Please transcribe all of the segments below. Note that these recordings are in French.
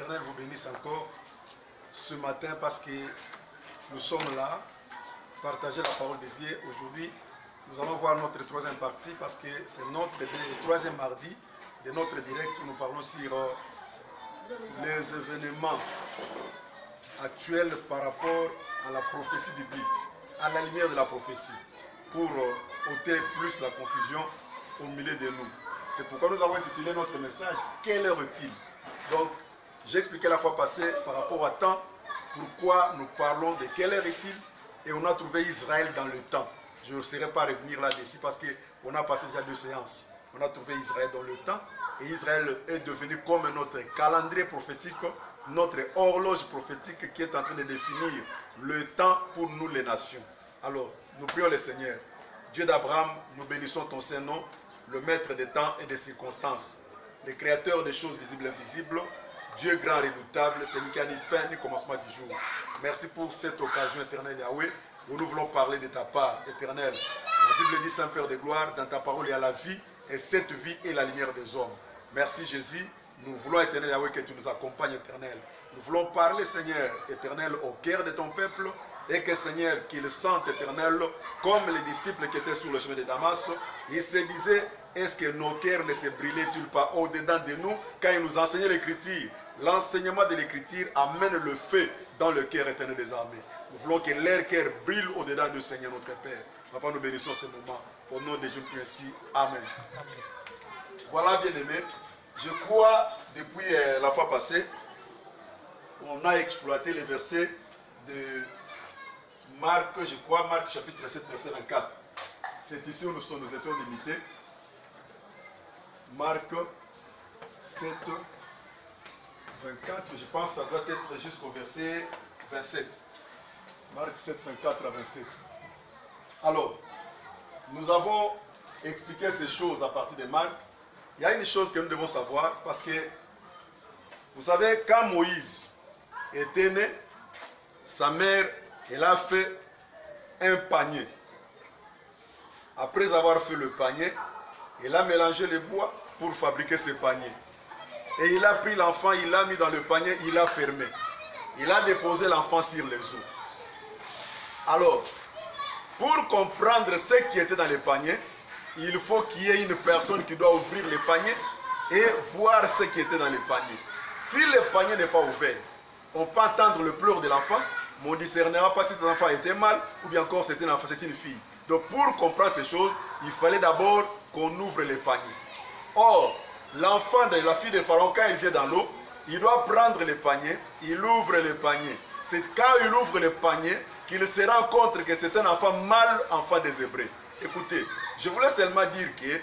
l'Éternel vous bénisse encore ce matin parce que nous sommes là, partager la parole de Dieu. Aujourd'hui, nous allons voir notre troisième partie parce que c'est notre troisième mardi de notre direct où nous parlons sur les événements actuels par rapport à la prophétie biblique, à la lumière de la prophétie, pour ôter plus la confusion au milieu de nous. C'est pourquoi nous avons intitulé notre message « Quelle heure est-il » Donc, j'ai expliqué la fois passée par rapport à temps, pourquoi nous parlons de quelle heure est-il, et on a trouvé Israël dans le temps. Je ne saurais pas revenir là-dessus parce qu'on a passé déjà 2 séances. On a trouvé Israël dans le temps, et Israël est devenu comme notre calendrier prophétique, notre horloge prophétique qui est en train de définir le temps pour nous les nations. Alors, nous prions le Seigneur. Dieu d'Abraham, nous bénissons ton Saint-Nom, le maître des temps et des circonstances, le créateur des choses visibles et invisibles, Dieu grand et redoutable, celui qui a ni fin ni commencement du jour. Merci pour cette occasion éternelle, Yahweh, où nous voulons parler de ta part éternelle. La Bible dit, Saint-Père de gloire, dans ta parole il y a la vie, et cette vie est la lumière des hommes. Merci Jésus, nous voulons éternel Yahweh que tu nous accompagnes éternel. Nous voulons parler Seigneur éternel au cœur de ton peuple, et que Seigneur, qu'ils sentent éternel, comme les disciples qui étaient sur le chemin de Damas, ils se disaient, est-ce que nos cœurs ne se brûlaient-ils pas au-dedans de nous quand ils nous enseignaient l'écriture? L'enseignement de l'écriture amène le feu dans le cœur éternel des armées. Nous voulons que leur cœur brûle au-dedans de Seigneur notre Père. Papa, nous bénissons ce moment. Au nom de Dieu, ainsi. Amen. Voilà, bien-aimés. Je crois, depuis la fois passée, on a exploité les versets de Marc, je crois, Marc chapitre 7, verset 24. C'est ici où nous étions limités. Marc 7, 24, je pense que ça doit être jusqu'au verset 27. Marc 7, 24 à 27. Alors, nous avons expliqué ces choses à partir de Marc. Il y a une chose que nous devons savoir, parce que, vous savez, quand Moïse était né, sa mère, elle a fait un panier. Après avoir fait le panier, elle a mélangé le bois pour fabriquer ce panier. Et il a pris l'enfant, il l'a mis dans le panier, il l'a fermé. Il a déposé l'enfant sur les eaux. Alors, pour comprendre ce qui était dans le panier, il faut qu'il y ait une personne qui doit ouvrir le panier et voir ce qui était dans le panier. Si le panier n'est pas ouvert, on peut entendre le pleur de l'enfant, mais on ne discernera pas si cet enfant était mâle ou bien encore c'était une fille. Donc pour comprendre ces choses, il fallait d'abord qu'on ouvre le panier. Or, l'enfant de la fille de Pharaon, quand il vient dans l'eau, il doit prendre le panier, il ouvre le panier. C'est quand il ouvre le panier qu'il se rend compte que c'est un enfant mâle, enfant des Hébreux. Écoutez, je voulais seulement dire que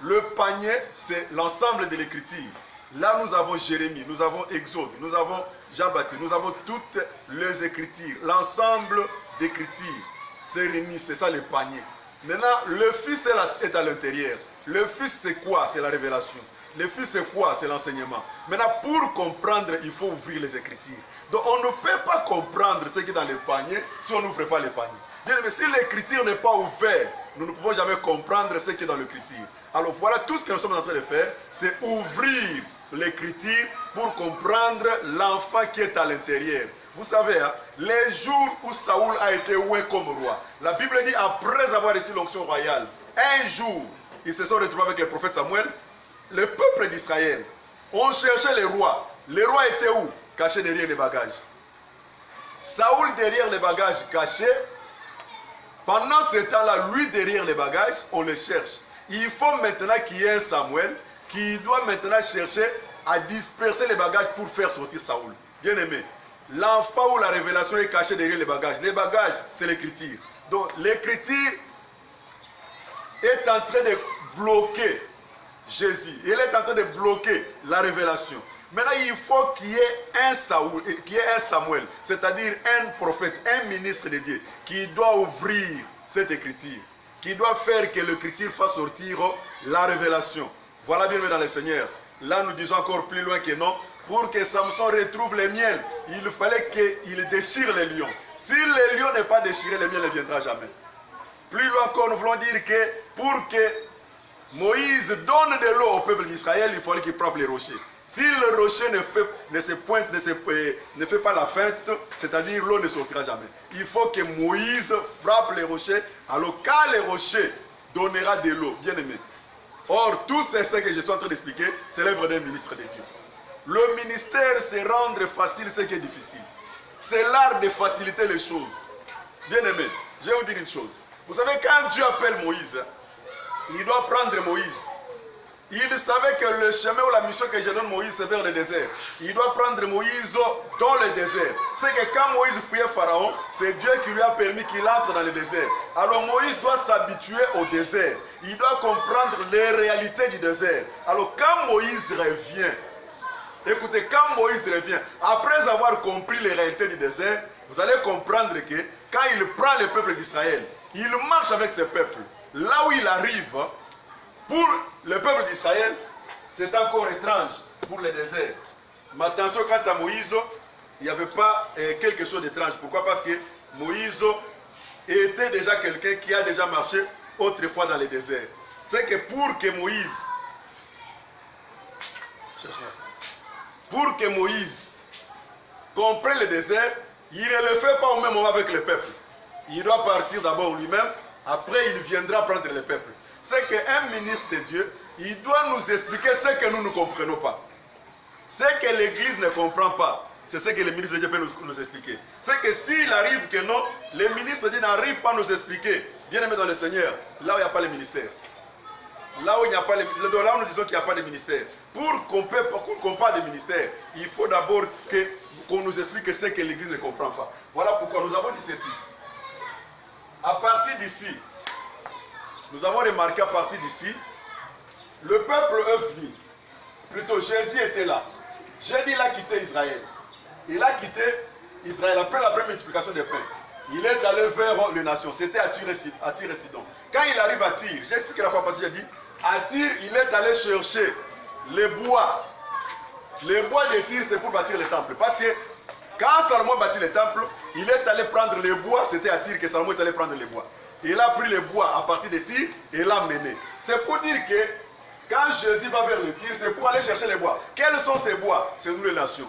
le panier, c'est l'ensemble de l'écriture. Là, nous avons Jérémie, nous avons Exode, nous avons Jean-Baptiste, nous avons toutes les écritures. L'ensemble d'écritures, c'est réuni, c'est ça le panier. Maintenant, le Fils est à l'intérieur. Le Fils, c'est quoi? C'est la révélation. Le Fils, c'est quoi? C'est l'enseignement. Maintenant, pour comprendre, il faut ouvrir les Écritures. Donc, on ne peut pas comprendre ce qui est dans le panier si on n'ouvre pas le panier. Mais si l'Écriture n'est pas ouverte, nous ne pouvons jamais comprendre ce qui est dans l'Écriture. Alors, voilà tout ce que nous sommes en train de faire, c'est ouvrir l'Écriture pour comprendre l'enfant qui est à l'intérieur. Vous savez, hein, les jours où Saoul a été oué comme roi, la Bible dit, après avoir reçu l'onction royale, un jour, ils se sont retrouvés avec le prophète Samuel. Le peuple d'Israël ont cherché les rois. Les rois étaient où? Cachés derrière les bagages. Saoul derrière les bagages cachés. Pendant ce temps-là, lui derrière les bagages, on le cherche. Il faut maintenant qu'il y ait un Samuel qui doit maintenant chercher à disperser les bagages pour faire sortir Saoul. Bien aimé, l'enfant ou la révélation est cachée derrière les bagages. Les bagages, c'est l'écriture. Donc l'écriture est en train de bloquer Jésus. Il est en train de bloquer la révélation. Maintenant, il faut qu'il y ait un Samuel, c'est-à-dire un prophète, un ministre de Dieu, qui doit ouvrir cette écriture, qui doit faire que l'écriture fasse sortir la révélation. Voilà bien dans le Seigneur. Là, nous disons encore plus loin que non. Pour que Samson retrouve les miels, il fallait qu'il déchire les lions. Si les lions n'est pas déchiré, le miel ne viendra jamais. Plus loin encore, nous voulons dire que pour que Moïse donne de l'eau au peuple d'Israël, il fallait qu'il frappe les rochers. Si le rocher ne fait pas la feinte, c'est-à-dire l'eau ne sortira jamais. Il faut que Moïse frappe les rochers, alors quand les rochers donnera de l'eau, bien aimé. Or, tout c'est ce que je suis en train d'expliquer, c'est l'œuvre d'un ministre de Dieu. Le ministère, c'est rendre facile ce qui est difficile. C'est l'art de faciliter les choses. Bien aimé, je vais vous dire une chose. Vous savez, quand Dieu appelle Moïse, il doit prendre Moïse. Il savait que le chemin ou la mission que je donne Moïse, c'est vers le désert. Il doit prendre Moïse dans le désert. C'est que quand Moïse fuyait Pharaon, c'est Dieu qui lui a permis qu'il entre dans le désert. Alors Moïse doit s'habituer au désert. Il doit comprendre les réalités du désert. Alors quand Moïse revient, écoutez, quand Moïse revient, après avoir compris les réalités du désert, vous allez comprendre que quand il prend le peuple d'Israël, il marche avec ce peuple. Là où il arrive, pour le peuple d'Israël, c'est encore étrange pour le désert. Mais attention, quant à Moïse, il n'y avait pas quelque chose d'étrange. Pourquoi? Parce que Moïse était déjà quelqu'un qui a déjà marché autrefois dans le désert. C'est que pour que Moïse, comprenne le désert, il ne le fait pas au même moment avec le peuple. Il doit partir d'abord lui-même, après il viendra prendre le peuple. C'est qu'un ministre de Dieu, il doit nous expliquer ce que nous ne comprenons pas. Ce que l'Église ne comprend pas, c'est ce que le ministre de Dieu peut nous expliquer. C'est que s'il arrive que non, le ministre de Dieu n'arrive pas à nous expliquer, bien aimé dans le Seigneur, là où il n'y a pas le ministère. Là où il n'y a pas là où nous disons qu'il n'y a pas de ministère. Pour qu'on parle de ministère, il faut d'abord qu'on nous explique ce que l'Église ne comprend pas. Voilà pourquoi nous avons dit ceci. À partir d'ici, nous avons remarqué à partir d'ici, le peuple est venu. Plutôt, Jésus était là. Jésus a quitté Israël. Il a quitté Israël après la première multiplication des pains. Il est allé vers les nations. C'était à Tyr et Sidon. Quand il arrive à Tyr, j'ai expliqué la fois passée, j'ai dit, à Tyr, il est allé chercher les bois. Les bois de Tyr, c'est pour bâtir le temple. Parce que quand Salomon bâtit le temple, il est allé prendre les bois. C'était à Tyr que Salomon est allé prendre les bois. Il a pris les bois à partir de Tyr et l'a mené. C'est pour dire que quand Jésus va vers le Tyr, c'est pour aller chercher les bois. Quels sont ces bois? C'est nous les nations.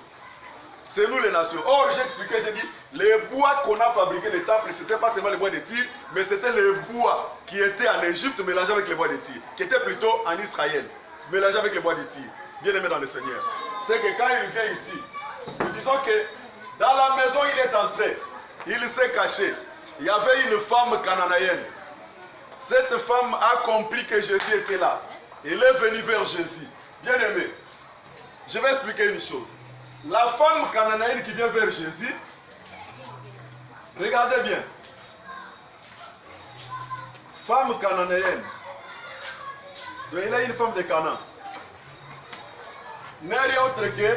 C'est nous les nations. Or, j'ai expliqué, j'ai dit, les bois qu'on a fabriqués les temples, ce n'était pas seulement les bois de Tyr, mais c'était les bois qui étaient en Égypte mélangés avec les bois de Tyr, qui étaient plutôt en Israël, mélangés avec les bois de Tyr. Bien aimé dans le Seigneur. C'est que quand il vient ici, nous disons que dans la maison il est entré, il s'est caché. Il y avait une femme cananéenne. Cette femme a compris que Jésus était là. Elle est venue vers Jésus. Bien aimé, je vais expliquer une chose. La femme cananéenne qui vient vers Jésus, regardez bien. Femme cananéenne. Donc elle est une femme de Canaan. N'est rien autre que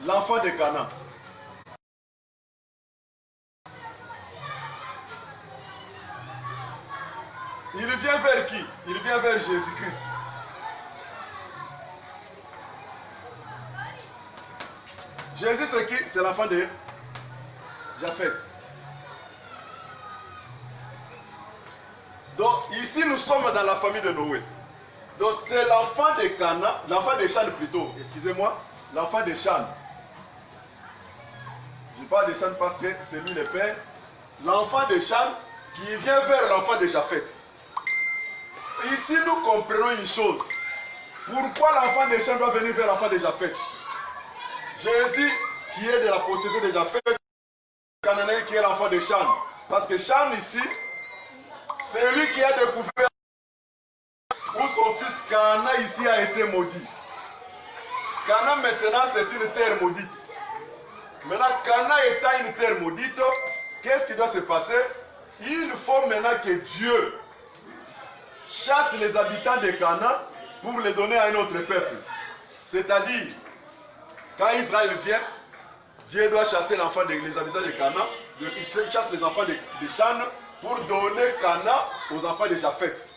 l'enfant de Canaan. Il vient vers qui? Il vient vers Jésus-Christ. Jésus c'est qui? C'est l'enfant de Japheth. Donc ici nous sommes dans la famille de Noé. Donc c'est l'enfant de Cana, l'enfant de Chan plutôt, excusez-moi, l'enfant de Chan. Je parle de Chan parce que c'est lui le père. L'enfant de Chan qui vient vers l'enfant de Japheth. Ici nous comprenons une chose. Pourquoi l'enfant de Chan doit venir vers l'enfant de Japheth? Jésus qui est de la postérité de Japheth, Cananéen qui est l'enfant de Chan. Parce que Chan ici, c'est lui qui a découvert où son fils Cana ici a été maudit. Cana maintenant c'est une terre maudite. Maintenant Cana étant une terre maudite, qu'est-ce qui doit se passer? Il faut maintenant que Dieu chasse les habitants de Cana pour les donner à un autre peuple. C'est-à-dire, quand Israël vient, Dieu doit chasser les habitants de Cana, il chasse les enfants de Chan pour donner Cana aux enfants de Japheth.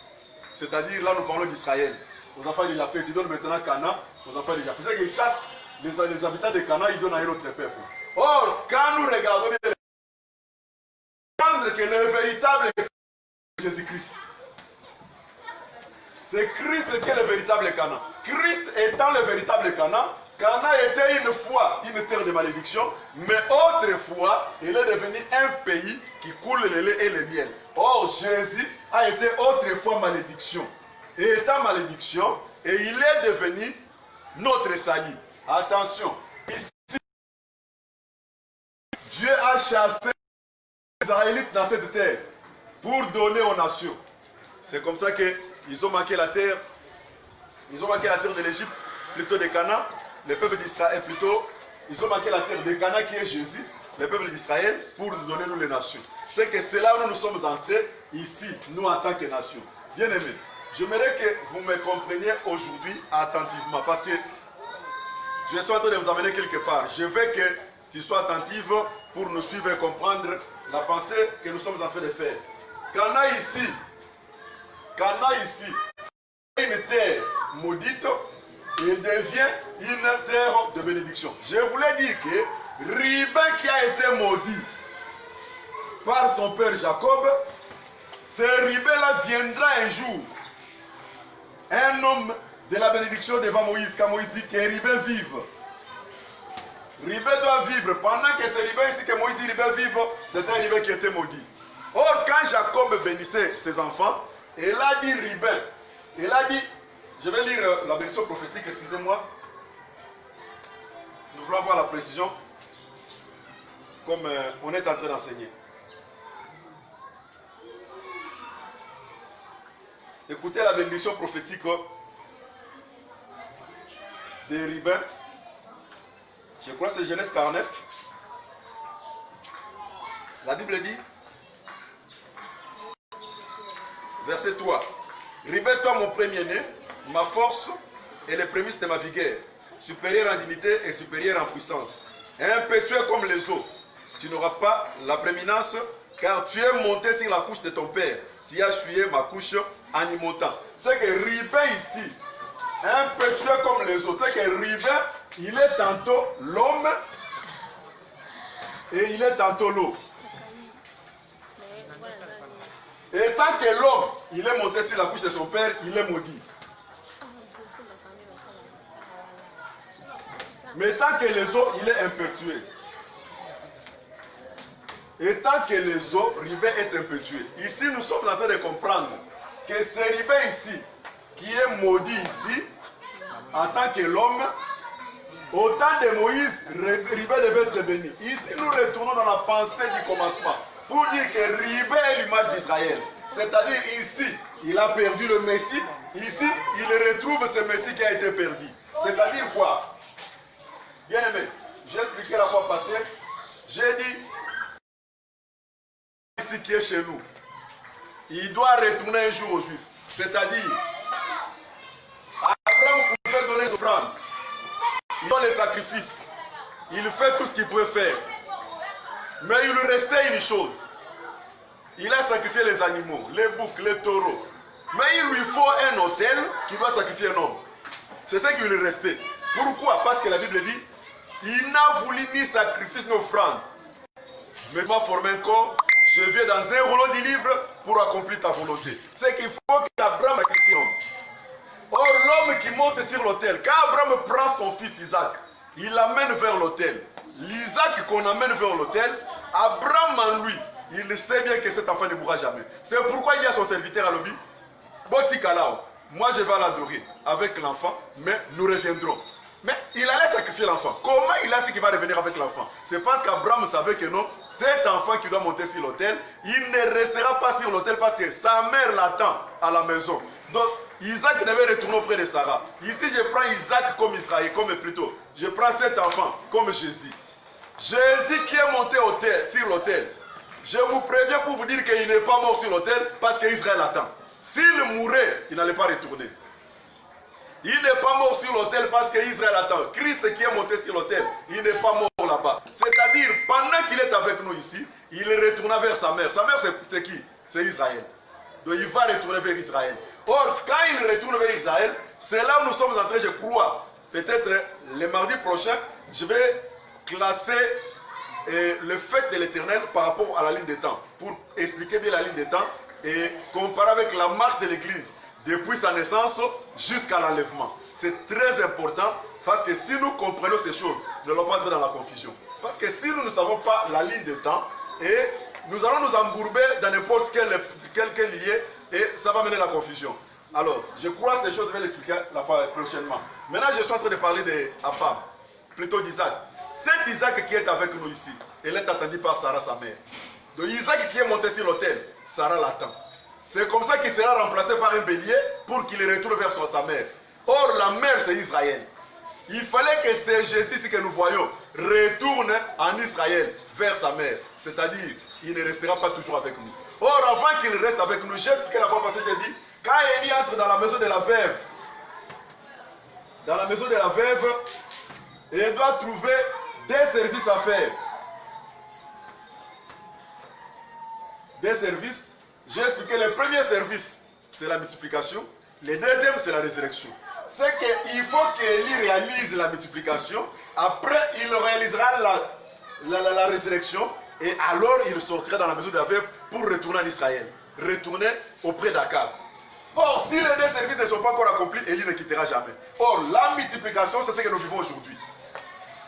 C'est-à-dire, là nous parlons d'Israël, aux enfants de Japheth. Il donne maintenant Cana aux enfants de Japheth. C'est qu'il chasse les habitants de Cana, il donne à un autre peuple. Or, quand nous regardons bien, que le véritable Jésus-Christ, c'est Christ qui est le véritable Cana. Christ étant le véritable Cana, Cana était une fois une terre de malédiction, mais autrefois, il est devenu un pays qui coule le lait et le miel. Or, Jésus a été autrefois malédiction. Et étant malédiction, et il est devenu notre salut. Attention, ici, Dieu a chassé les Israélites dans cette terre pour donner aux nations. C'est comme ça qu'ils ont manqué la terre. Ils ont manqué la terre de l'Égypte, plutôt de Canaan. Le peuple d'Israël, plutôt, ils ont manqué la terre de Canaan qui est Jésus, le peuple d'Israël, pour nous donner nous les nations. C'est que c'est là où nous sommes entrés, ici, nous en tant que nation. Bien aimés, j'aimerais que vous me compreniez aujourd'hui attentivement, parce que je suis en train de vous amener quelque part. Je veux que tu sois attentive pour nous suivre et comprendre la pensée que nous sommes en train de faire. Canaan ici, une terre maudite, il devient une terre de bénédiction. Je voulais dire que Ruben qui a été maudit par son père Jacob, ce Ruben-là viendra un jour, un homme de la bénédiction devant Moïse, quand Moïse dit que Ruben vive. Ruben doit vivre. Pendant que c'est Ruben ici que Moïse dit Ruben vive, c'était un Ruben qui était maudit. Or, quand Jacob bénissait ses enfants, il a dit Ruben, il a dit, je vais lire la bénédiction prophétique, excusez-moi. Nous voulons avoir la précision, comme on est en train d'enseigner. Écoutez la bénédiction prophétique de Ruben. Je crois que c'est Genèse 49. La Bible dit, verset 3. Ruben, toi mon premier-né, ma force et les prémices de ma vigueur, supérieur en dignité et supérieur en puissance. Impétueux comme les eaux, tu n'auras pas la prééminence, car tu es monté sur la couche de ton père. Tu as essuyé ma couche en y montant. C'est que Ruben ici, impétueux comme les eaux, c'est que Ruben, il est tantôt l'homme et il est tantôt l'eau. Et tant que l'homme, il est monté sur la couche de son père, il est maudit. Mais tant que les eaux, il est impétueux. Et tant que les eaux, Ruben est impétueux. Ici, nous sommes en train de comprendre que c'est Ruben ici, qui est maudit ici, en tant que l'homme. Au temps de Moïse, Ruben devait être béni. Ici, nous retournons dans la pensée du commencement, pour dire que Ruben est l'image d'Israël. C'est-à-dire ici, il a perdu le Messie. Ici, il retrouve ce Messie qui a été perdu. C'est-à-dire quoi? Bien aimé, j'ai expliqué la fois passée. J'ai dit, ici qui est chez nous, il doit retourner un jour aux Juifs. C'est-à-dire, Abraham pouvait donner des offrandes. Il donne les sacrifices. Il fait tout ce qu'il pouvait faire. Mais il lui restait une chose. Il a sacrifié les animaux, les boucs, les taureaux. Mais il lui faut un autel qui doit sacrifier un homme. C'est ce qui lui restait. Pourquoi? Parce que la Bible dit, il n'a voulu ni sacrifice ni offrande. Mais il m'a formé un corps, je viens dans un rouleau du livre pour accomplir ta volonté. C'est qu'il faut qu'Abraham sacrifie l'homme. Or, l'homme qui monte sur l'autel, quand Abraham prend son fils Isaac, il l'amène vers l'autel. L'Isaac qu'on amène vers l'autel, Abraham en lui, il sait bien que cet enfant ne mourra jamais. C'est pourquoi il y a son serviteur à l'obit. Botikalao, moi je vais l'adorer avec l'enfant, mais nous reviendrons. Mais il allait sacrifier l'enfant. Comment il a su qu'il va revenir avec l'enfant? C'est parce qu'Abraham savait que non, cet enfant qui doit monter sur l'autel, il ne restera pas sur l'autel parce que sa mère l'attend à la maison. Donc, Isaac devait retourner auprès de Sarah. Ici, je prends Isaac comme Israël, comme plutôt. Je prends cet enfant comme Jésus. Jésus qui est monté sur l'autel. Je vous préviens pour vous dire qu'il n'est pas mort sur l'autel parce qu'Israël attend. S'il mourait, il n'allait pas retourner. Il n'est pas mort sur l'autel parce qu'Israël attend. Christ qui est monté sur l'autel, il n'est pas mort là-bas. C'est-à-dire, pendant qu'il est avec nous ici, il retourna vers sa mère. Sa mère, c'est qui? C'est Israël. Donc il va retourner vers Israël. Or, quand il retourne vers Israël, c'est là où nous sommes en train, je crois, peut-être le mardi prochain, je vais classer le fait de l'Éternel par rapport à la ligne des temps, pour expliquer bien la ligne des temps et comparer avec la marche de l'Église depuis sa naissance jusqu'à l'enlèvement. C'est très important Parce que si nous comprenons ces choses, nous n'allons pas entrer dans la confusion. Parce que si nous ne savons pas la ligne de temps, et nous allons nous embourber dans n'importe quel lié, et ça va mener à la confusion. Alors, je crois que ces choses, je vais l'expliquer la fois prochainement. Maintenant, je suis en train de parler d'Abraham, plutôt d'Isaac. Cet Isaac qui est avec nous ici, il est attendu par Sarah, sa mère. Donc Isaac qui est monté sur l'autel, Sarah l'attend. C'est comme ça qu'il sera remplacé par un bélier pour qu'il retourne vers sa mère. Or, la mère, c'est Israël. Il fallait que ce Jésus que nous voyons retourne en Israël vers sa mère. C'est-à-dire, il ne restera pas toujours avec nous. Or, avant qu'il reste avec nous, j'ai expliqué la fois passée, j'ai dit, quand Élie entre dans la maison de la veuve, il doit trouver des services à faire. Des services, j'ai expliqué le premier service, c'est la multiplication. Le deuxième, c'est la résurrection. C'est qu'il faut qu'Élie réalise la multiplication. Après, il réalisera la résurrection. Et alors, il sortira dans la maison de la veuve pour retourner en Israël. Retourner auprès d'Akab. Or, si les deux services ne sont pas encore accomplis, Élie ne quittera jamais. Or, la multiplication, c'est ce que nous vivons aujourd'hui.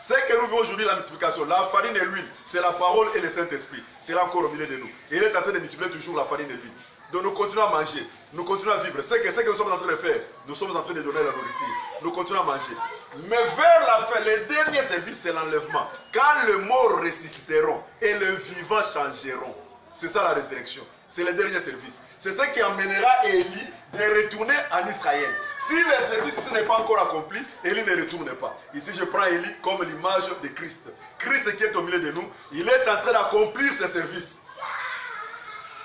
C'est que nous vivons aujourd'hui, la multiplication. La farine et l'huile, c'est la parole et le Saint-Esprit. C'est là encore au milieu de nous. Et il est en train de multiplier toujours la farine et l'huile. Donc nous continuons à manger, nous continuons à vivre. C'est que nous sommes en train de faire, nous sommes en train de donner la nourriture. Nous continuons à manger. Mais vers la fin, le dernier service, c'est l'enlèvement. Quand les morts ressusciteront et les vivants changeront. C'est ça la résurrection. C'est le dernier service. C'est ce qui amènera Élie de retourner en Israël. Si le service ici n'est pas encore accompli, Élie ne retourne pas. Ici, je prends Élie comme l'image de Christ. Christ qui est au milieu de nous, il est en train d'accomplir ce service.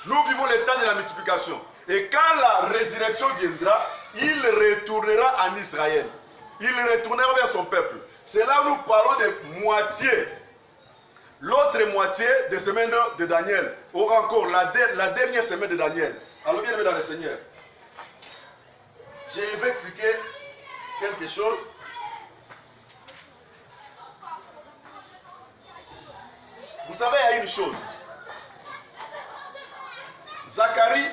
Nous vivons le temps de la multiplication. Et quand la résurrection viendra, il retournera en Israël. Il retournera vers son peuple. C'est là où nous parlons de moitié. L'autre moitié des semaines de Daniel. Ou encore la dernière semaine de Daniel. Alors bien aimé dans le Seigneur. Je vais expliquer quelque chose. Vous savez, il y a une chose. Zacharie,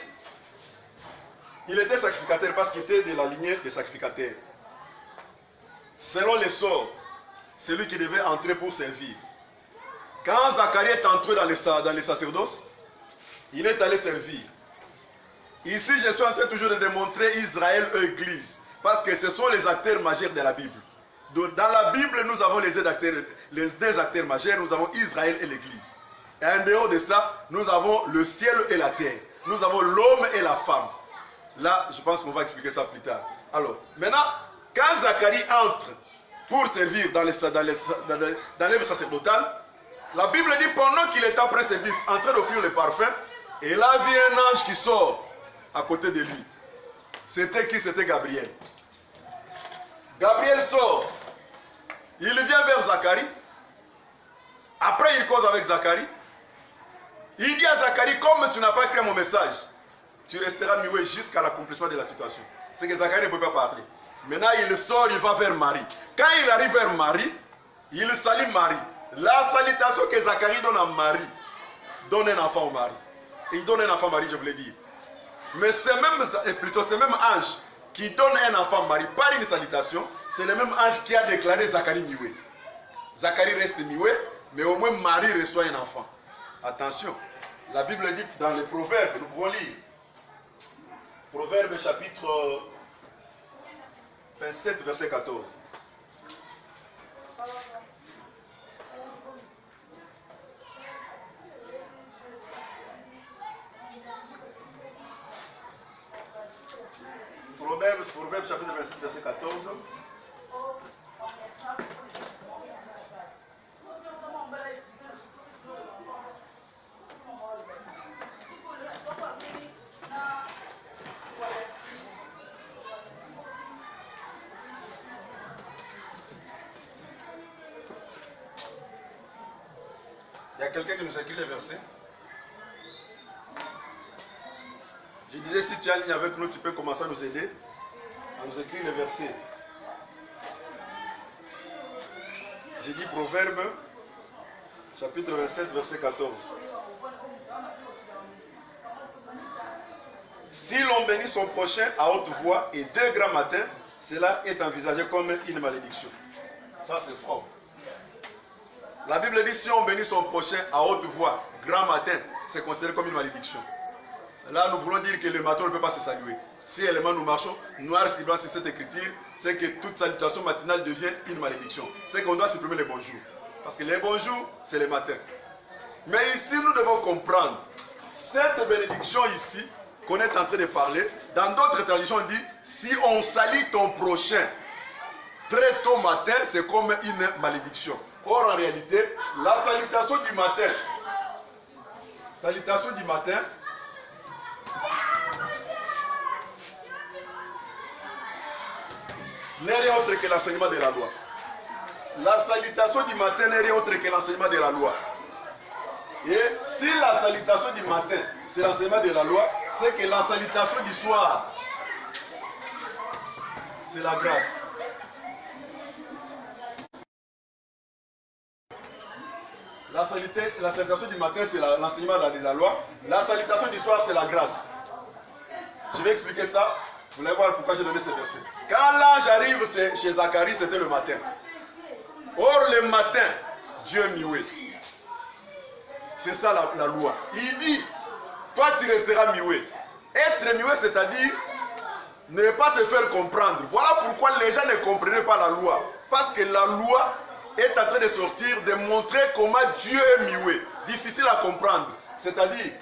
il était sacrificateur parce qu'il était de la lignée des sacrificateurs. Selon les sorts, c'est lui qui devait entrer pour servir. Quand Zacharie est entré dans les sacerdoces, il est allé servir. Ici, je suis en train toujours de démontrer Israël et l'Église, parce que ce sont les acteurs majeurs de la Bible. Donc, dans la Bible, nous avons les deux acteurs majeurs, nous avons Israël et l'Église. Et en dehors de ça, nous avons le ciel et la terre. Nous avons l'homme et la femme. Là, je pense qu'on va expliquer ça plus tard. Alors, maintenant, quand Zacharie entre pour servir dans l'œuvre sacerdotale, la Bible dit pendant qu'il est après service, en train d'offrir le parfum, et là vient un ange qui sort à côté de lui. C'était qui? C'était Gabriel. Gabriel sort. Il vient vers Zacharie. Après, il cause avec Zacharie. Il dit à Zacharie, comme tu n'as pas écrit mon message, tu resteras muet jusqu'à l'accomplissement de la situation. C'est que Zacharie ne peut pas parler. Maintenant, il sort, il va vers Marie. Quand il arrive vers Marie, il salue Marie. La salutation que Zacharie donne à Marie, donne un enfant au mari. Il donne un enfant à Marie, je voulais dire. Mais c'est même ange qui donne un enfant à Marie par une salutation. C'est le même ange qui a déclaré Zacharie muet. Zacharie reste muet, mais au moins Marie reçoit un enfant. Attention, la Bible dit dans les Proverbes, nous pouvons lire. Proverbes chapitre 27, verset 14. Proverbes chapitre 27, verset 14. Il y a quelqu'un qui nous a écrit les versets. Je disais, si tu es en ligne avec nous, tu peux commencer à nous aider, à nous écrire les versets. J'ai dit Proverbe, chapitre 27, verset 14. Si l'on bénit son prochain à haute voix et de grand matin, cela est envisagé comme une malédiction. Ça, c'est fort. La Bible dit, si on bénit son prochain à haute voix, grand matin, c'est considéré comme une malédiction. Là, nous voulons dire que le matin, on ne peut pas se saluer. Si élément nous marchons, noir sur blanc sur cette écriture, c'est que toute salutation matinale devient une malédiction. C'est qu'on doit supprimer les bonjours. Parce que les bonjours, c'est le matin. Mais ici, nous devons comprendre, cette bénédiction ici, qu'on est en train de parler, dans d'autres traditions, on dit, si on salue ton prochain très tôt matin, c'est comme une malédiction. Or, en réalité, la salutation du matin, n'est rien autre que l'enseignement de la loi. La salutation du matin n'est rien autre que l'enseignement de la loi. Et si la salutation du matin, c'est l'enseignement de la loi, c'est que la salutation du soir, c'est la grâce. La salutation du matin, c'est l'enseignement de la loi. La salutation du soir, c'est la grâce. Je vais expliquer ça. Vous allez voir pourquoi j'ai donné ce verset. Quand l'ange arrive chez Zacharie, c'était le matin. Or, le matin, Dieu mioué. C'est ça la loi. Il dit, toi tu resteras mioué. Être mioué, c'est-à-dire ne pas se faire comprendre. Voilà pourquoi les gens ne comprenaient pas la loi. Parce que la loi est en train de sortir, de montrer comment Dieu est mioué. Difficile à comprendre. C'est-à-dire,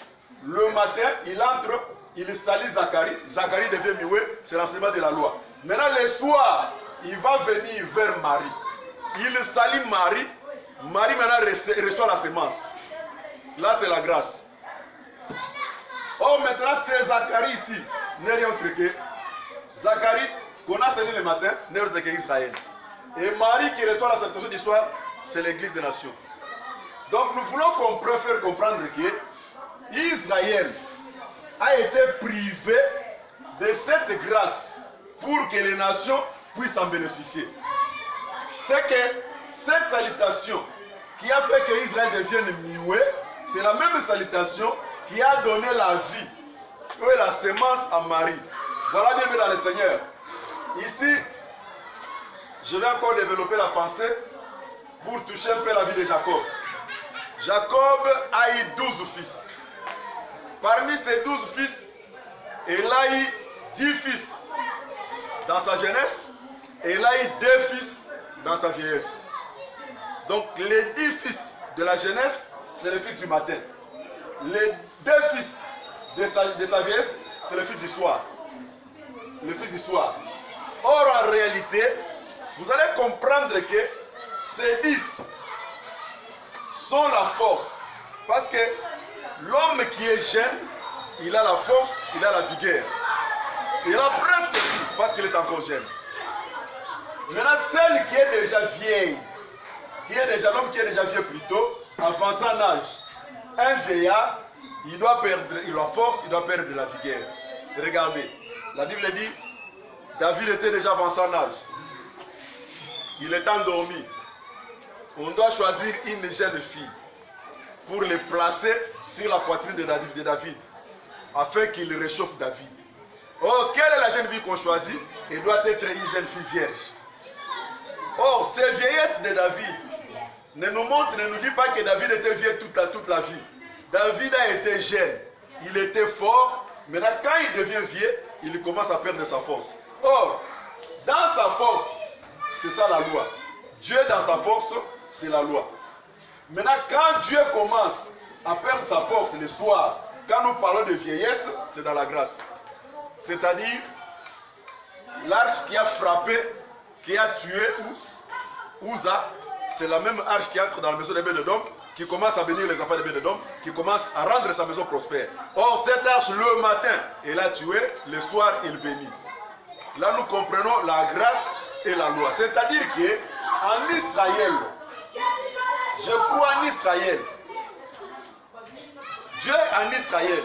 le matin, il entre, il salue Zacharie. Zacharie devient mioué, c'est l'enseignement de la loi. Maintenant, le soir, il va venir vers Marie. Il salue Marie. Marie maintenant reçoit la sémence. Là, c'est la grâce. Oh, maintenant, c'est Zacharie ici. N'est rien autre que Zacharie, qu'on a salué le matin, n'est rien autre que Israël. Et Marie qui reçoit la salutation du soir, c'est l'église des nations. Donc, nous voulons faire comprendre que Israël a été privé de cette grâce pour que les nations puissent en bénéficier. C'est que cette salutation qui a fait que Israël devienne mioué, c'est la même salutation qui a donné la vie et la sémence à Marie. Voilà, bienvenue dans le Seigneur. Ici, je vais encore développer la pensée pour toucher un peu la vie de Jacob. Jacob a eu 12 fils. Parmi ces 12 fils, il a eu 10 fils dans sa jeunesse et il a eu 2 fils dans sa vieillesse. Donc les 10 fils de la jeunesse, c'est le fils du matin. Les 2 fils de sa vieillesse, c'est le fils du soir. Le fils du soir. Or, en réalité, vous allez comprendre que ces 10 sont la force. Parce que l'homme qui est jeune, il a la force, il a la vigueur. Il a presque tout parce qu'il est encore jeune. Maintenant, celle qui est déjà vieille, l'homme qui est déjà vieux plutôt, avancé en âge, un vieillard, il doit perdre la force, il doit perdre de la vigueur. Regardez, la Bible dit, David était déjà avancé en âge. Il est endormi. On doit choisir une jeune fille pour les placer sur la poitrine de David, afin qu'il réchauffe David. Or, quelle est la jeune fille qu'on choisit? Elle doit être une jeune fille vierge. Or, ces vieillesses de David ne nous dit pas que David était vieux toute la vie. David a été jeune, il était fort. Maintenant, quand il devient vieux, il commence à perdre sa force. Or, dans sa force, c'est ça la loi. Dieu dans sa force, c'est la loi. Maintenant, quand Dieu commence à perdre sa force le soir, quand nous parlons de vieillesse, c'est dans la grâce. C'est-à-dire, l'arche qui a frappé, qui a tué Uza, c'est la même arche qui entre dans la maison de Bédédom, qui commence à bénir les enfants de Bédédom, qui commence à rendre sa maison prospère. Or, cette arche, le matin, elle a tué, le soir, elle bénit. Là, nous comprenons la grâce et la loi. C'est-à-dire qu'en Israël, je crois en Israël, Dieu en Israël,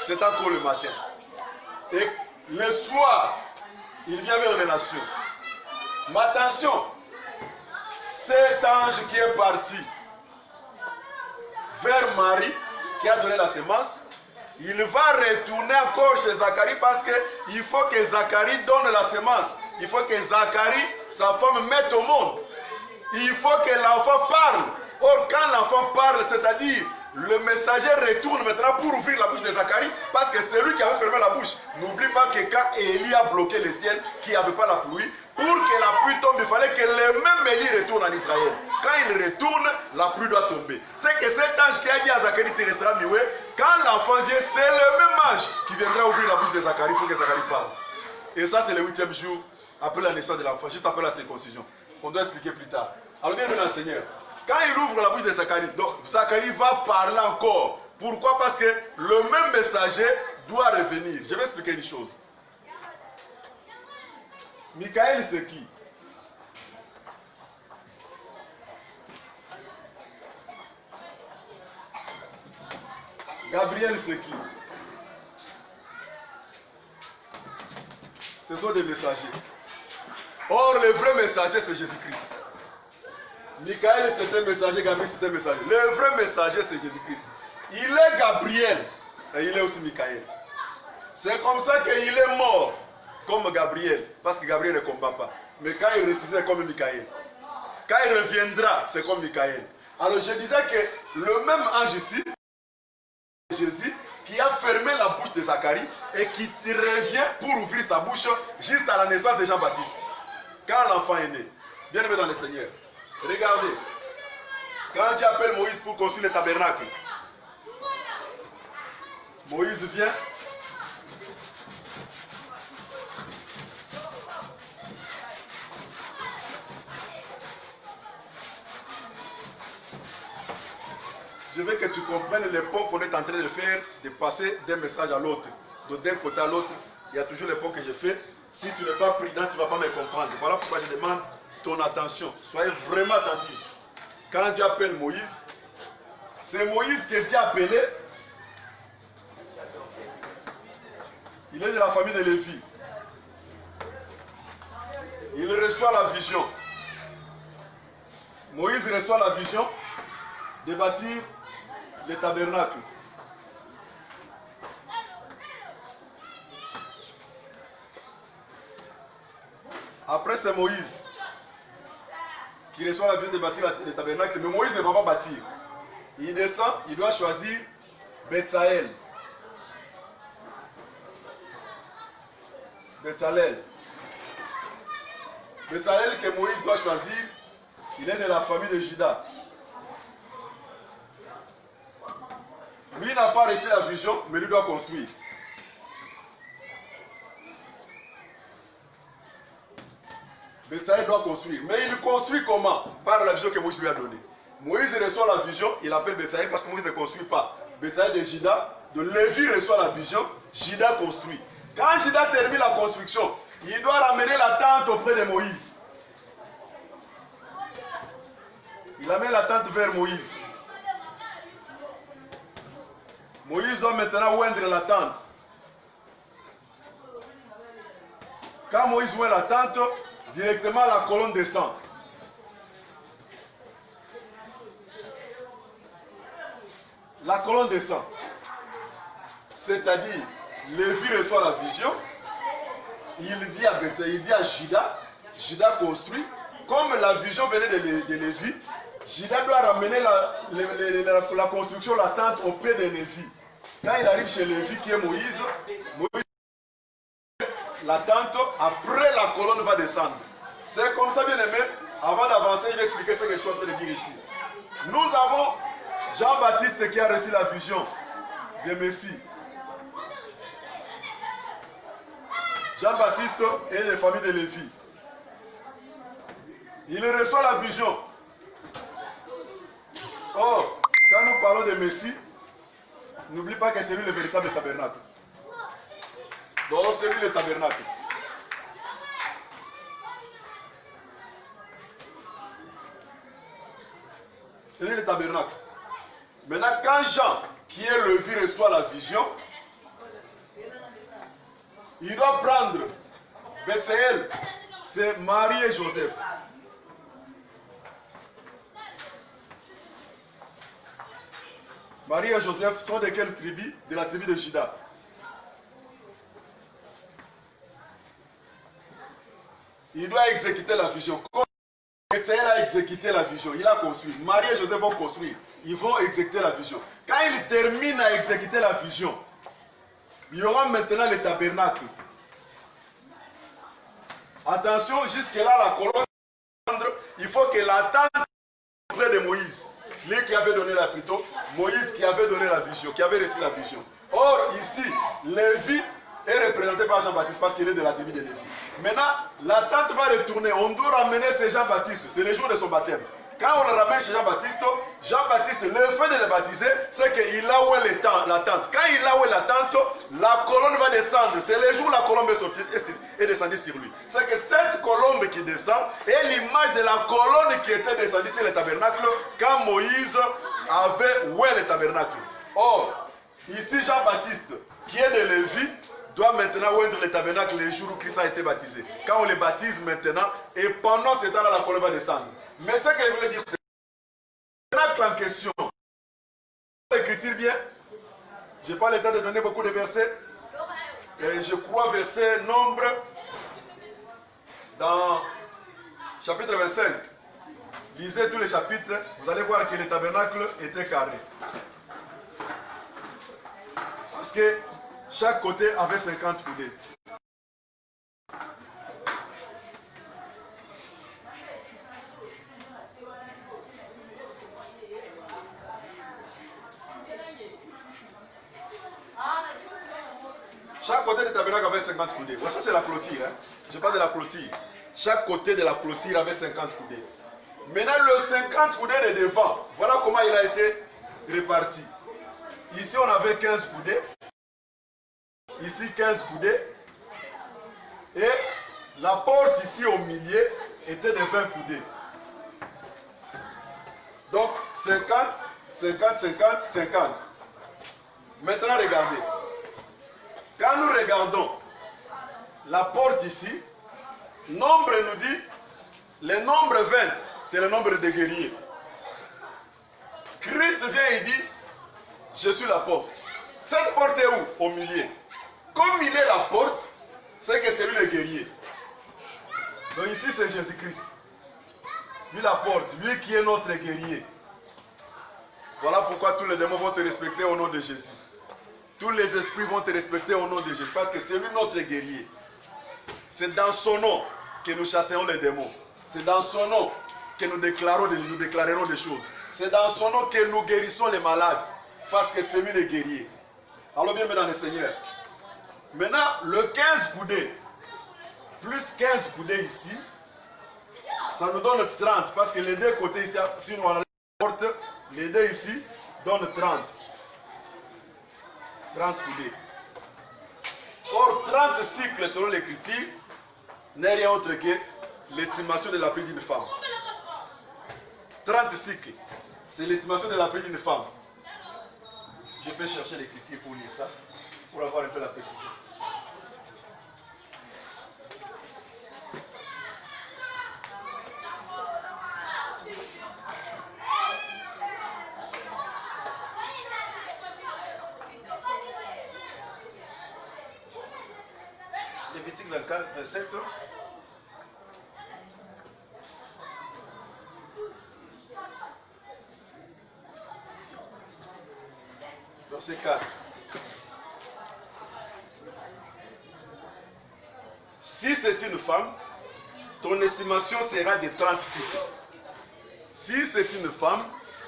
c'est encore le matin. Et le soir, il vient vers les nations. Mais attention, cet ange qui est parti vers Marie, qui a donné la sémence, il va retourner encore chez Zacharie parce qu'il faut que Zacharie donne la semence. Il faut que Zacharie, sa femme, mette au monde. Il faut que l'enfant parle. Or, quand l'enfant parle, c'est-à-dire le messager retourne maintenant pour ouvrir la bouche de Zacharie parce que c'est lui qui avait fermé la bouche. N'oublie pas que quand Élie a bloqué le ciel, qui n'avait pas la pluie, pour que la pluie tombe, il fallait que le même Élie retourne en Israël. Quand il retourne, la pluie doit tomber. C'est que cet ange qui a dit à Zacharie, tu resteras muet, quand l'enfant vient, c'est le même ange qui viendra ouvrir la bouche de Zacharie pour que Zacharie parle. Et ça, c'est le 8e jour après la naissance de l'enfant, juste après la circoncision. On doit expliquer plus tard. Alors, bien le Seigneur. Quand il ouvre la bouche de Zacharie, donc Zacharie va parler encore. Pourquoi? Parce que le même messager doit revenir. Je vais expliquer une chose. Michael, c'est qui? Gabriel, c'est qui? Ce sont des messagers. Or, le vrai messager, c'est Jésus-Christ. Michael, c'est un messager, Gabriel, c'est un messager. Le vrai messager, c'est Jésus-Christ. Il est Gabriel et il est aussi Michael. C'est comme ça qu'il est mort comme Gabriel, parce que Gabriel ne combat pas. Mais quand il ressuscite, c'est comme Michael. Quand il reviendra, c'est comme Michael. Alors je disais que le même ange ici, Jésus, qui a fermé la bouche de Zacharie et qui revient pour ouvrir sa bouche juste à la naissance de Jean-Baptiste. Quand l'enfant est né, bien aimé dans le Seigneur. Regardez, quand Dieu appelle Moïse pour construire le tabernacle, Moïse vient. Je veux que tu comprennes les ponts qu'on est en train de faire, de passer d'un message à l'autre, d'un côté à l'autre. Il y a toujours les ponts que je fais. Si tu n'es pas prudent, tu ne vas pas me comprendre. Voilà pourquoi je demande ton attention. Soyez vraiment attentifs. Quand Dieu appelle Moïse, c'est Moïse que Dieu a appelé. Il est de la famille de Lévi. Il reçoit la vision. Moïse reçoit la vision de bâtir le tabernacle. Après, c'est Moïse qui reçoit la vision de bâtir le tabernacle. Mais Moïse ne va pas bâtir. Il descend, il doit choisir Betsaël. Betsaël que Moïse doit choisir, il est de la famille de Juda. Lui n'a pas reçu la vision, mais lui doit construire. Betsaël doit construire. Mais il construit comment? Par la vision que Moïse lui a donnée. Moïse reçoit la vision, il appelle Betsaël parce que Moïse ne construit pas. Betsaël de Juda, de Lévi reçoit la vision, Juda construit. Quand Juda termine la construction, il doit ramener la tente auprès de Moïse. Il amène la tente vers Moïse. Moïse doit maintenant oindre la tente. Quand Moïse oint la tente, directement la colonne descend. La colonne descend. C'est-à-dire, Lévi reçoit la vision. Il dit à Bethsaïda, il dit à Juda, Juda construit. Comme la vision venait de Lévi, Juda doit ramener la construction, la tente auprès de Lévi. Quand il arrive chez Lévi, qui est Moïse, la tente, après la colonne va descendre. C'est comme ça, bien aimé. Avant d'avancer, je vais expliquer ce que je suis en train de dire ici. Nous avons Jean-Baptiste qui a reçu la vision de Messie. Jean-Baptiste est de la famille de Lévi. Il reçoit la vision. Or, quand nous parlons de Messie, n'oublie pas que c'est lui le véritable tabernacle. Donc, c'est lui le tabernacle. C'est lui le tabernacle. Maintenant, quand Jean, qui est Lévi, reçoit la vision, il doit prendre Betsaël, c'est Marie et Joseph. Marie et Joseph sont de quelle tribu? De la tribu de Juda. Il doit exécuter la vision. Quand Étienne a exécuté la vision, il a construit. Marie et Joseph vont construire. Ils vont exécuter la vision. Quand ils terminent à exécuter la vision, il y aura maintenant le tabernacle. Attention, jusque-là, la colonne, il faut que la tente auprès de Moïse. Lui qui avait donné la plutôt, Moïse qui avait donné la vision, qui avait reçu la vision. Or, ici, Lévi est représenté par Jean-Baptiste parce qu'il est de la tribu de Lévi. Maintenant, la tente va retourner. On doit ramener ce Jean-Baptiste. C'est le jour de son baptême. Quand on le ramène chez Jean-Baptiste, Jean-Baptiste, le fait de le baptiser, c'est qu'il a où est la tente. Quand il a où est la tente, la colonne va descendre. C'est le jour où la colombe est sortie et descendue sur lui. C'est que cette colombe qui descend est l'image de la colonne qui était descendue sur le tabernacle quand Moïse avait où est le tabernacle. Or, ici Jean-Baptiste, qui est de Lévi, doit maintenant oindre le tabernacle le jour où Christ a été baptisé. Quand on le baptise maintenant, et pendant ce temps-là, la colombe va descendre. Mais ce que je voulais dire, c'est le tabernacle en question. L'écriture bien, je n'ai pas le temps de donner beaucoup de versets. Et je crois verset Nombre dans chapitre 25. Lisez tous les chapitres, vous allez voir que le tabernacle était carré. Parce que chaque côté avait 50 coudées. Chaque côté du tabernacle avait 50 coudées. Ça, c'est la clôture. Hein? Je parle de la clôture. Chaque côté de la clôture avait 50 coudées. Maintenant, le 50 coudées de devant, voilà comment il a été réparti. Ici, on avait 15 coudées. Ici, 15 coudées. Et la porte ici au milieu était de 20 coudées. Donc, 50, 50, 50, 50. Maintenant, regardez. Quand nous regardons la porte ici, nombre nous dit, le nombre 20, c'est le nombre de guerriers. Christ vient et dit, je suis la porte. Cette porte est où? Au milieu. Comme il est la porte, c'est que c'est lui le guerrier. Donc ici c'est Jésus-Christ. Lui la porte, lui qui est notre guerrier. Voilà pourquoi tous les démons vont te respecter au nom de Jésus. Tous les esprits vont te respecter au nom de Jésus. Parce que c'est lui notre guerrier. C'est dans son nom que nous chasserons les démons. C'est dans son nom que nous déclarerons des choses. C'est dans son nom que nous guérissons les malades. Parce que c'est lui le guerrier. Alors bien dans le Seigneur. Maintenant, le 15 coudées, plus 15 coudées ici, ça nous donne 30. Parce que les deux côtés ici, si on la porte, les deux ici donnent 30. 30 coudées. Or, 30 cycles selon l'écriture n'est rien autre que l'estimation de la vie d'une femme. 30 cycles, c'est l'estimation de la vie d'une femme. Je peux chercher l'écriture pour lire ça, pour avoir un peu la précision. Lévitique 24, 27. Verset 4. Si c'est une femme, ton estimation sera de 30 cycles. Si c'est une femme,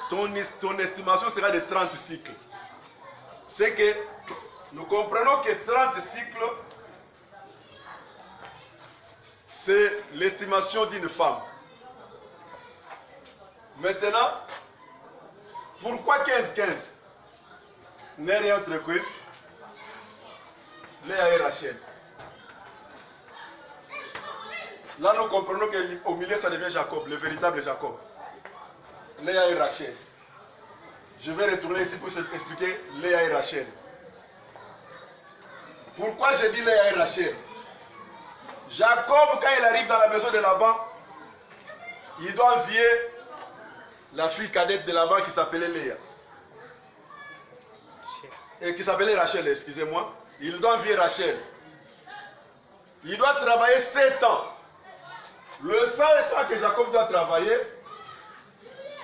ton estimation sera de 30 cycles. C'est que nous comprenons que 30 cycles, c'est l'estimation d'une femme. Maintenant, pourquoi 15-15 n'est rien autre que Léa et Rachel. Là, nous comprenons qu'au milieu, ça devient Jacob, le véritable Jacob. Léa et Rachel. Je vais retourner ici pour expliquer Léa et Rachel. Pourquoi j'ai dit Léa et Rachel? Jacob, quand il arrive dans la maison de Laban, il doit envier la fille cadette de Laban qui s'appelait Léa. et qui s'appelait Rachel, excusez-moi. Il doit envier Rachel. Il doit travailler 7 ans. Le 100 ans que Jacob doit travailler,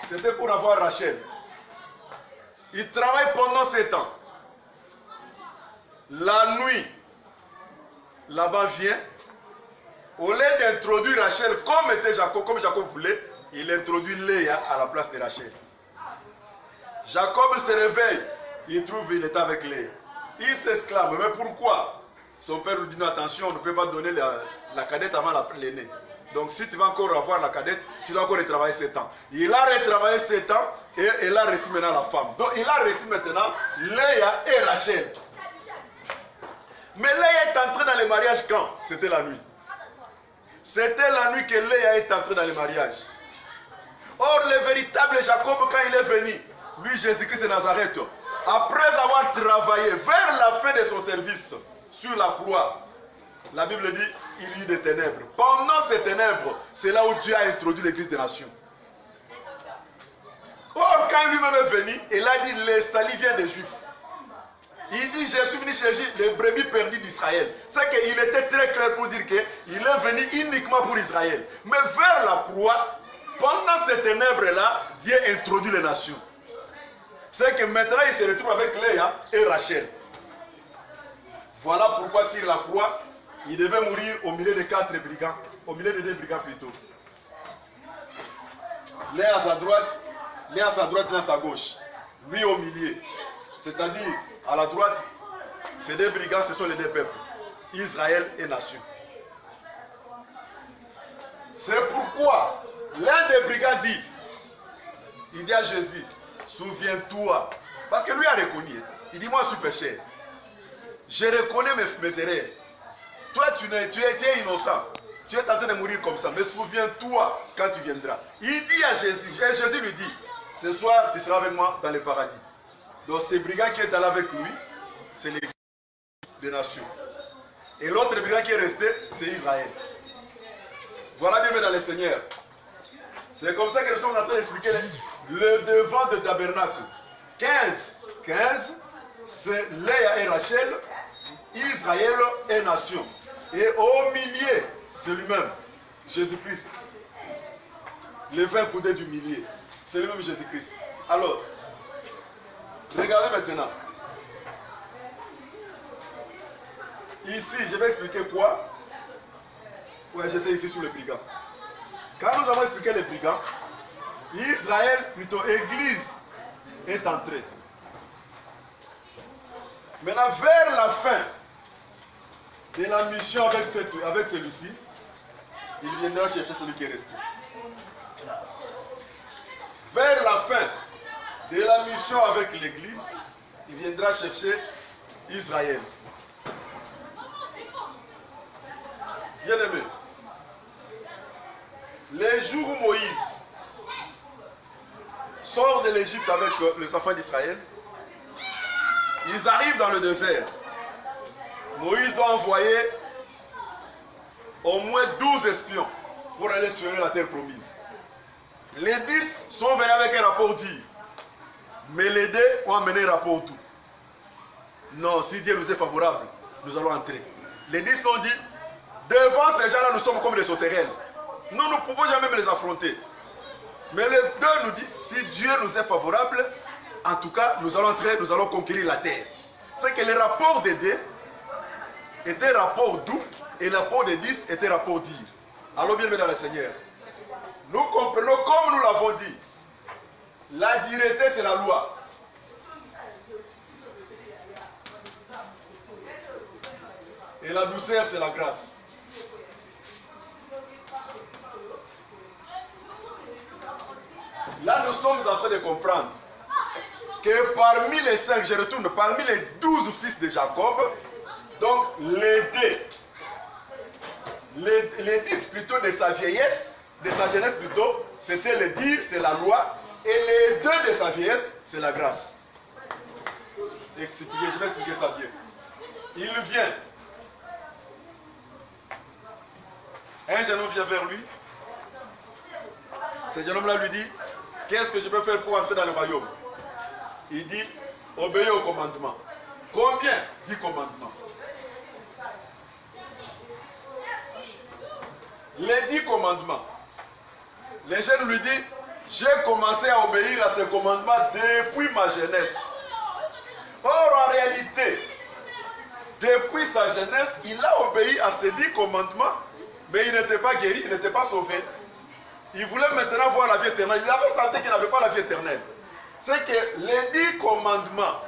c'était pour avoir Rachel. Il travaille pendant 7 ans. La nuit, Laban vient. Au lieu d'introduire Rachel comme était Jacob, comme Jacob voulait, il introduit Léa à la place de Rachel. Jacob se réveille, il trouve qu'il est avec Léa. Il s'exclame, mais pourquoi? Son père lui dit non, attention, on ne peut pas donner la cadette avant l'aîné. Donc si tu vas encore avoir la cadette, tu dois encore retravailler 7 ans. Il a retravaillé 7 ans et il a reçu maintenant la femme. Donc il a reçu maintenant Léa et Rachel. Mais Léa est entrée dans le mariage quand? C'était la nuit. C'était la nuit que Léa est entrée dans le mariage. Or, le véritable Jacob, quand il est venu, lui, Jésus-Christ de Nazareth, après avoir travaillé vers la fin de son service sur la croix, la Bible dit, il y eut des ténèbres. Pendant ces ténèbres, c'est là où Dieu a introduit l'Église des nations. Or, quand lui-même est venu, il a dit, le salut vient des Juifs. Il dit, je suis venu chercher les brebis perdues d'Israël. C'est qu'il était très clair pour dire qu'il est venu uniquement pour Israël. Mais vers la croix, pendant ces ténèbres-là, Dieu introduit les nations. C'est que maintenant, il se retrouve avec Léa et Rachel. Voilà pourquoi sur la croix, il devait mourir au milieu de 4 brigands. Au milieu de 2 brigands plutôt. Léa à sa droite, Léa à sa gauche. Lui au milieu. C'est-à-dire, à la droite, ces 2 brigands, ce sont les 2 peuples. Israël et nation. C'est pourquoi l'un des brigands dit, il dit à Jésus, souviens-toi. Parce que lui a reconnu. Il dit, moi je suis pécheur. Je reconnais mes erreurs. Toi tu es innocent. Tu es en train de mourir comme ça. Mais souviens-toi quand tu viendras. Il dit à Jésus, et Jésus lui dit, ce soir tu seras avec moi dans le paradis. Donc ce brigand qui est allé avec lui, c'est l'église des nations. Et l'autre brigand qui est resté, c'est Israël. Voilà bien dans le Seigneur. C'est comme ça que nous sommes en train d'expliquer le devant de tabernacle. 15, c'est Léa et Rachel, Israël et nation. Et au milieu, c'est lui-même, Jésus-Christ. Les 20 coudées du milieu, c'est lui-même Jésus-Christ. Alors, regardez maintenant. Ici, je vais expliquer quoi. Ouais, j'étais ici sous les brigands. Quand nous avons expliqué les brigands, Israël, plutôt Église, est entrée. Maintenant, vers la fin de la mission avec celui-ci, il viendra chercher celui qui est resté. Vers la fin de la mission avec l'Église, il viendra chercher Israël. Bien-aimé, les jours où Moïse sort de l'Égypte avec les enfants d'Israël, ils arrivent dans le désert. Moïse doit envoyer au moins 12 espions pour aller espionner la terre promise. Les 10 sont venus avec un rapport dire, mais les 2 ont amené un rapport tout. Non, si Dieu nous est favorable, nous allons entrer. Les 10 ont dit, devant ces gens-là, nous sommes comme des sauterelles. Nous ne pouvons jamais les affronter. Mais les 2 nous disent, si Dieu nous est favorable, en tout cas, nous allons entrer, nous allons conquérir la terre. C'est que le rapport des 2 était rapport doux et le rapport des 10 était rapport dire. Alors bien dans le Seigneur, nous comprenons comme nous l'avons dit. La dureté, c'est la loi. Et la douceur, c'est la grâce. Là, nous sommes en train de comprendre que parmi les 5, je retourne, parmi les 12 fils de Jacob, donc les 10 plutôt de sa vieillesse, de sa jeunesse plutôt, c'était le dire, c'est la loi, et les 2 de sa vieillesse, c'est la grâce. Je vais expliquer ça bien. Il vient. Un jeune homme vient vers lui. Ce jeune homme-là lui dit, qu'est-ce que je peux faire pour entrer dans le royaume? Il dit, obéis au commandement. Combien? 10 commandements. Les 10 commandements. Les jeunes lui disent, j'ai commencé à obéir à ces commandements depuis ma jeunesse. Or, en réalité, depuis sa jeunesse, il a obéi à ces 10 commandements, mais il n'était pas guéri, il n'était pas sauvé. Il voulait maintenant voir la vie éternelle. Il avait senti qu'il n'avait pas la vie éternelle. C'est que les 10 commandements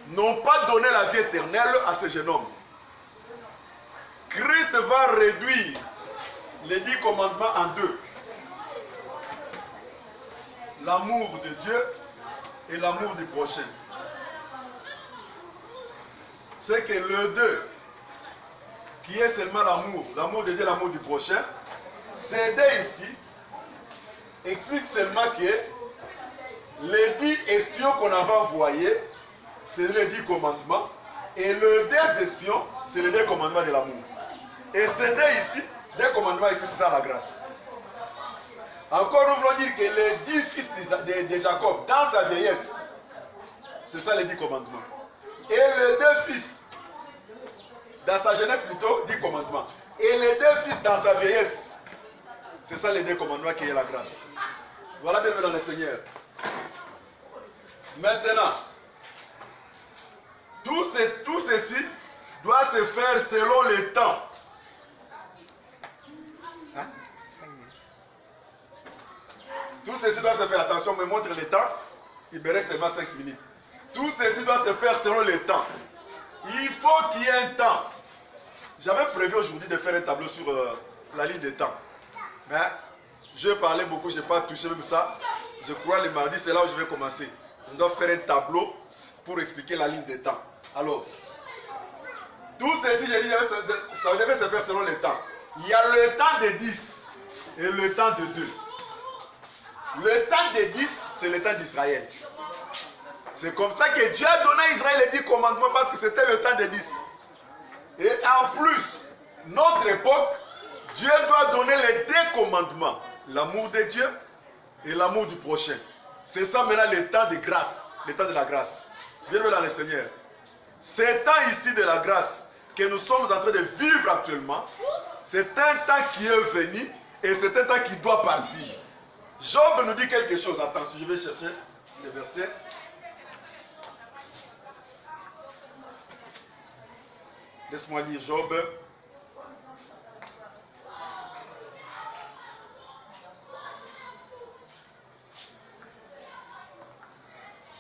n'ont pas donné la vie éternelle à ce jeune homme. Christ va réduire les 10 commandements en deux. L'amour de Dieu et l'amour du prochain. C'est que le deux, qui est seulement l'amour de Dieu et l'amour du prochain, ces deux ici explique seulement que les 10 espions qu'on avait envoyés, c'est les 10 commandements, et les 2 espions, c'est les 2 commandements de l'amour. Et ces deux ici, 2 commandements ici, c'est ça la grâce. Encore nous voulons dire que les 10 fils de Jacob, dans sa vieillesse, c'est ça les 10 commandements. Et les 2 fils, dans sa jeunesse plutôt, 10 commandements. Et les 2 fils dans sa vieillesse, c'est ça les 2 commandements qui est la grâce. Voilà, bienvenue dans le Seigneur. Maintenant, tout ceci doit se faire selon le temps. Hein? Tout ceci doit se faire, attention, me montre le temps, il me reste seulement 5 minutes. Tout ceci doit se faire selon le temps. Il faut qu'il y ait un temps. J'avais prévu aujourd'hui de faire un tableau sur la ligne de temps. Mais je parlais beaucoup, je n'ai pas touché même ça. Je crois le mardi, c'est là où je vais commencer. On doit faire un tableau pour expliquer la ligne de temps. Alors, tout ceci, j'ai dit, ça devait se faire selon le temps. Il y a le temps de 10 et le temps de 2. Le temps de 10, c'est le temps d'Israël. C'est comme ça que Dieu a donné à Israël les 10 commandements parce que c'était le temps de 10. Et en plus, notre époque, Dieu doit donner les 2 commandements. L'amour de Dieu et l'amour du prochain. C'est ça maintenant le temps de grâce, le temps de la grâce. Bienvenue dans le Seigneur. Ce temps ici de la grâce que nous sommes en train de vivre actuellement, c'est un temps qui est venu et c'est un temps qui doit partir. Job nous dit quelque chose. Attention, je vais chercher le verset. Laisse-moi lire Job.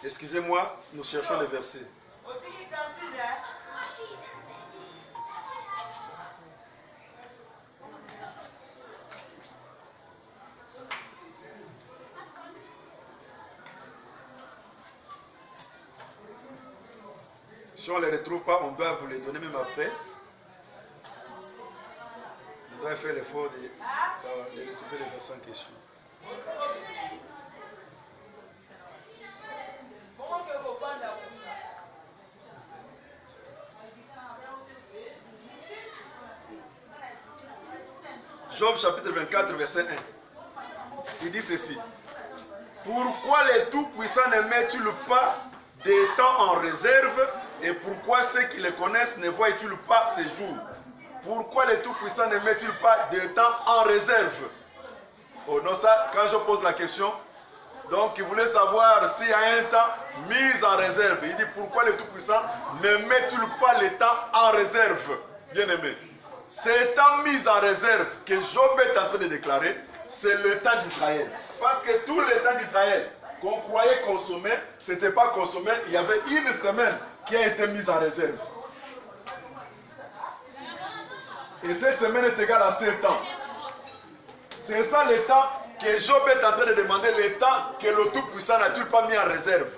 Excusez-moi, nous cherchons le verset. Si on ne les retrouve pas, on doit vous les donner même après. On doit faire l'effort de retrouver les versets en question. Job chapitre 24, verset 1. Il dit ceci. Pourquoi les tout-puissants ne mettent-ils pas des temps en réserve et pourquoi ceux qui les connaissent ne voient-ils pas ces jours? Pourquoi les tout-puissants ne mettent-ils pas des temps en réserve? Oh non, ça, quand je pose la question, donc il voulait savoir s'il y a un temps mis en réserve. Il dit pourquoi les tout-puissants ne mettent-ils pas les temps en réserve? Bien aimé. C'est temps mis en réserve que Job est en train de déclarer, c'est le temps d'Israël. Parce que tout le temps d'Israël qu'on croyait consommer, ce n'était pas consommé. Il y avait une semaine qui a été mise en réserve. Et cette semaine est égale à 7 ans. C'est ça le temps que Job est en train de demander, le temps que le Tout-Puissant n'a-t-il pas mis en réserve.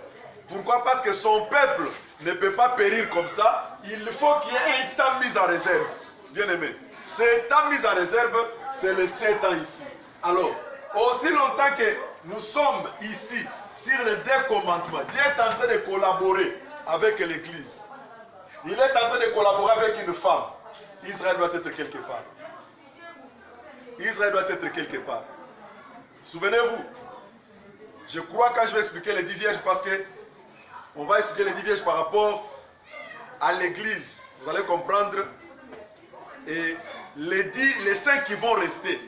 Pourquoi? Parce que son peuple ne peut pas périr comme ça. Il faut qu'il y ait un temps mis en réserve. Bien aimé. Ce temps mis en réserve, c'est les 7 ans ici. Alors, aussi longtemps que nous sommes ici, sur les 2 commandements, Dieu est en train de collaborer avec l'Église. Il est en train de collaborer avec une femme. Israël doit être quelque part. Israël doit être quelque part. Souvenez-vous, je crois quand je vais expliquer les 10 vierges, parce que on va expliquer les 10 vierges par rapport à l'église, vous allez comprendre. Et les saints qui vont rester,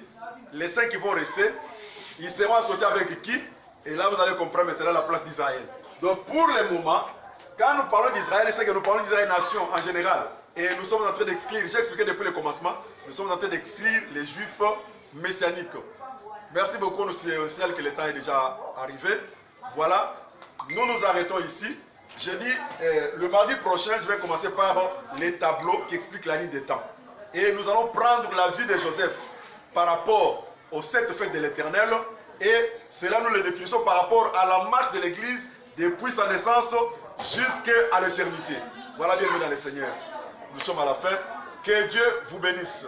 ils seront associés avec qui? Et là, vous allez comprendre maintenant la place d'Israël. Donc, pour le moment, quand nous parlons d'Israël, c'est que nous parlons d'Israël nation en général. Et nous sommes en train d'exclure, j'ai expliqué depuis le commencement, nous sommes en train d'exclure les juifs messianiques. Merci beaucoup, nous signalons que le temps est déjà arrivé. Voilà, nous nous arrêtons ici. J'ai dit, le mardi prochain, je vais commencer par les tableaux qui expliquent la ligne des temps. Et nous allons prendre la vie de Joseph par rapport aux 7 fêtes de l'Éternel. Et cela, nous le définissons par rapport à la marche de l'Église depuis sa naissance jusqu'à l'éternité. Voilà, bienvenue dans le Seigneur. Nous sommes à la fin. Que Dieu vous bénisse.